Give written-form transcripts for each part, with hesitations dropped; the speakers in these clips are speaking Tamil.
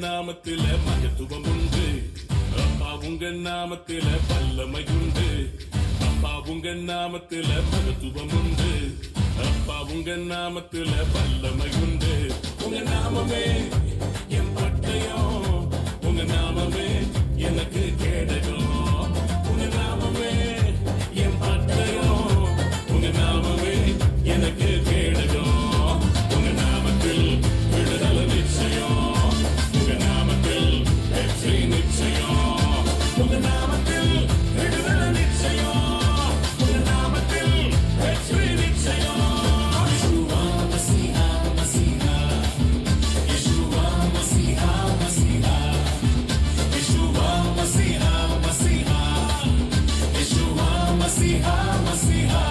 நாமத்தில மகத்துவம் உண்டு. அப்பா உங்க நாமத்தில வல்லமை உண்டு. அப்பா உங்க நாமத்தில மகத்துவம் உண்டு. அப்பா உங்க நாமத்தில வல்லமை உண்டு. உங்க நாமமே என் பட்டயம், உங்க நாமமே எனக்கு கேடகம். உங்க நாமமே என் பட்டயம், உங்க நாமமே எனக்கு கேடகம். உங்க நாமத்தில் விடுதலை நிச்சயம், உங்க நாமத்தில் வெற்றி நிச்சயம். உங்க நாமத்தில் விடுதலை நிச்சயம், உங்க நாமத்தில் வெற்றி நிச்சயம். யெஷுவா மஸீஹா மஸீஹா, யெஷுவா மஸீஹா மஸீஹா, யெஷுவா மஸீஹா மஸீஹா, யெஷுவா மஸீஹா மஸீஹா.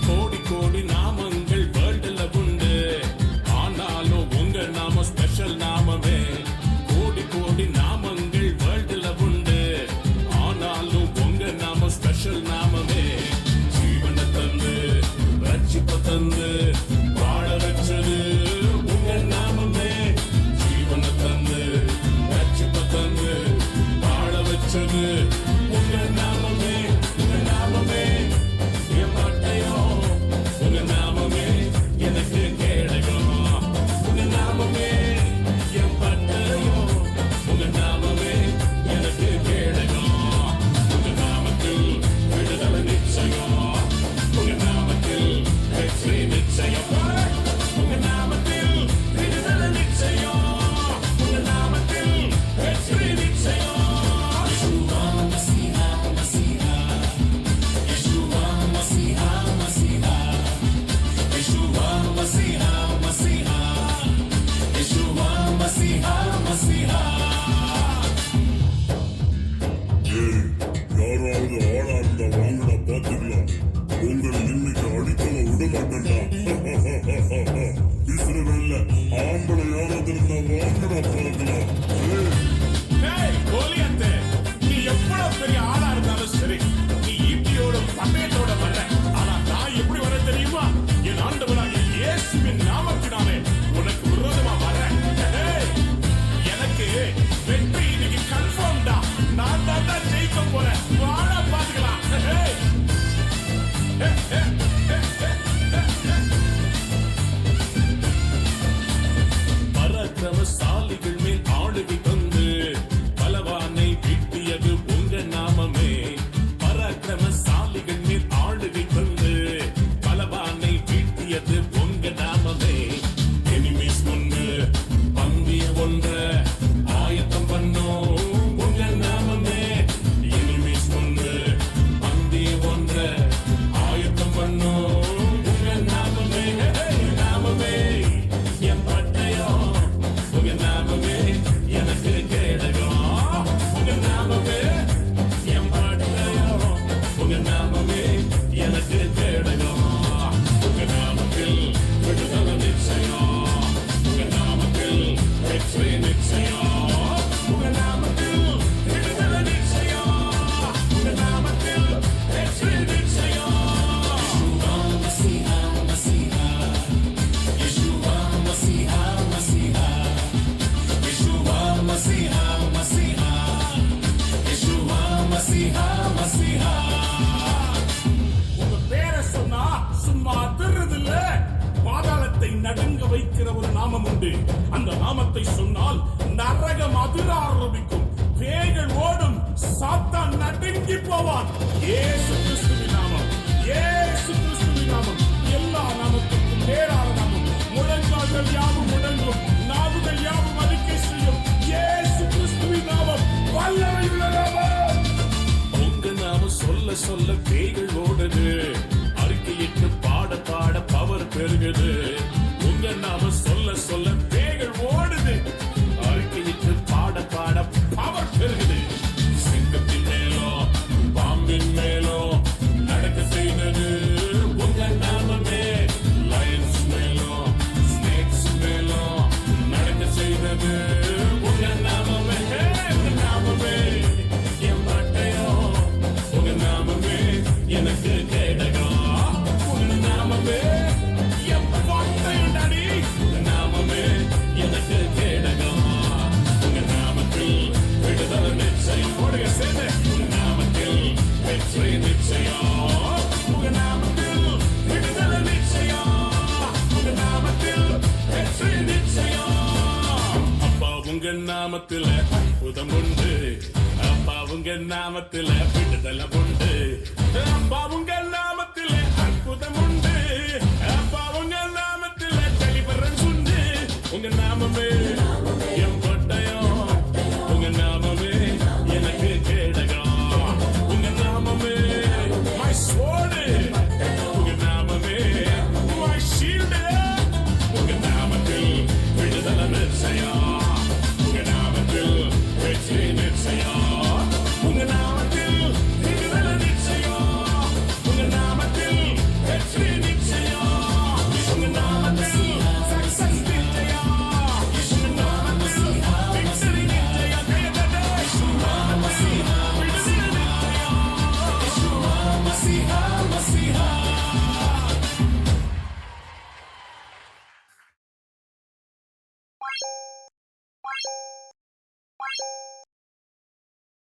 கோடி கோடி நாமங்கள் வேர்ல்டுல உண்டு, ஆனாலும் உங்க நாம ஸ்பெஷல் நாமமே. கோடி கோடி நாமங்கள் வேர்ல்டுல உண்டு, ஆனாலும் உங்க நாம ஸ்பெஷல் நாமமே. ஜீவனை தந்து ரட்சிப்பை தந்து வாழ வச்சது உங்க நாமமே. ஜீவனை தந்து ரட்சிப்பை தந்து வாழ வச்சது உங்க நாமமே. உங்க நாமமே என் பட்டயம், உங்க நாமமே எனக்கு கேடகம். உங்க நாமமே என் பட்டயம், உங்க நாமமே எனக்கு கேடகம். உங்க நாமத்தில் விடுதலை நிச்சயம், உங்க நாமத்தில் வெற்றி நிச்சயம். உங்க நாமத்தில் விடுதலை நிச்சயம், உங்க நாமத்தில் வெற்றி நிச்சயம். யெஷுவா மஸீஹா மஸீஹா, யெஷுவா மஸீஹா மஸீஹா, யெஷுவா மஸீஹா மஸீஹா, யெஷுவா மஸீஹா மஸீஹா. யாராவது ஆளா இருந்தா வாங்கடா பாத்துக்கலாம். உங்களை இன்னைக்கு அடிக்கல விடமாட்டேன்டா. இஸ்ரவேல்ல ஆம்பளை யாராவது இருந்தா வாங்கடா பாக்கலாம். ஏய் கோலியாத்தே, நீ எவ்வளவு பெரிய ஆளா இருந்தாலும் சரி, நீ ஈட்டியோட பட்டயத்தோட வர்ற. ஆனா நான் எப்படி வர தெரியுமா? என் ஆண்டவராகிய இயேசுவின் நாமத்தினாலே உனக்கு விரோதமா வர்றேன். ஏய், எனக்கு வெற்றி இன்னைக்கு கன்ஃபார்ம் தான். நான் தான் ஜெயிக்க போறேன். வாழ பாத்துக்கலாம். ஏய், பராக்கிரமசாலிகள் மேல் ஆளுகை தந்து பலவானை வீழ்த்தியது உங்க நாமமே. பராக்கிரமசாலிகள் மேல் ஆளுகை தந்து பலவானை வீழ்த்தியது உங்க நாமமே. எனிமீஸ் ஒன்று பந்திய ஒன்ற ஆயத்தம் பண்ணோம் உங்க நாமமே. எனிமீஸ் ஒன்று பந்திய ஒன்ற ஆயத்தம் பண்ணோம் உங்க நாமமே. நாமமே என் பட்டயம், உங்க நாமமே எனக்கு கேடகம். உங்க நாமமே என் பட்டயம், உங்க நாமமே எனக்கு கேடகம். உங்க நாமத்தில் விடுதலை நிச்சயம், உங்க நாமத்தில் வெற்றி நிச்சயம். உங்க நாமத்தில் விடுதலை நிச்சயம், உங்க நாமத்தில் வெற்றி நிச்சயம். யெஷுவா மஸீஹா மஸீஹா, யெஷுவா மஸீஹா மஸீஹா, யெஷுவா மஸீஹா மஸீஹா, யெஷுவா மஸீஹா மஸீஹா. உங்க பேரை சொன்னா சும்மா அதிர்றது இல்ல. பாதாளத்தை நடுங்க வைக்கிற ஒரு நாமம் உண்டு. அந்த நாமத்தை சொன்னால் நரகம் அதிர ஆரம்பிக்கும், பேய்கள் ஓடும், சாத்தான் நடுங்கி போவான். இயேசு கிறிஸ்துவின் நாமம், இயேசு கிறிஸ்துவின் நாமம் எல்லா நாமத்துக்கும் மேலான நாமம். முழங்கால்கள் யாவும் முடங்கும், நாவுகள் யாவும் அறிக்கை செய்யும். இயேசு கிறிஸ்துவின் நாமம் வல்லமை உள்ள நாமம். உங்க நாமம் சொல்ல சொல்ல பேய்கள் ஓடுது, அறிக்கையிட்டு பாட பாட பவர் பெருகுது. உங்க நாம சொல்ல சொல்ல பேய்கள் ஓடுது, அறிக்கையிட்டு பாட பாட பவர் நாமத்துல அற்புதம் உண்டு அப்பா உங்க நாமத்துல விடுதலை உண்டு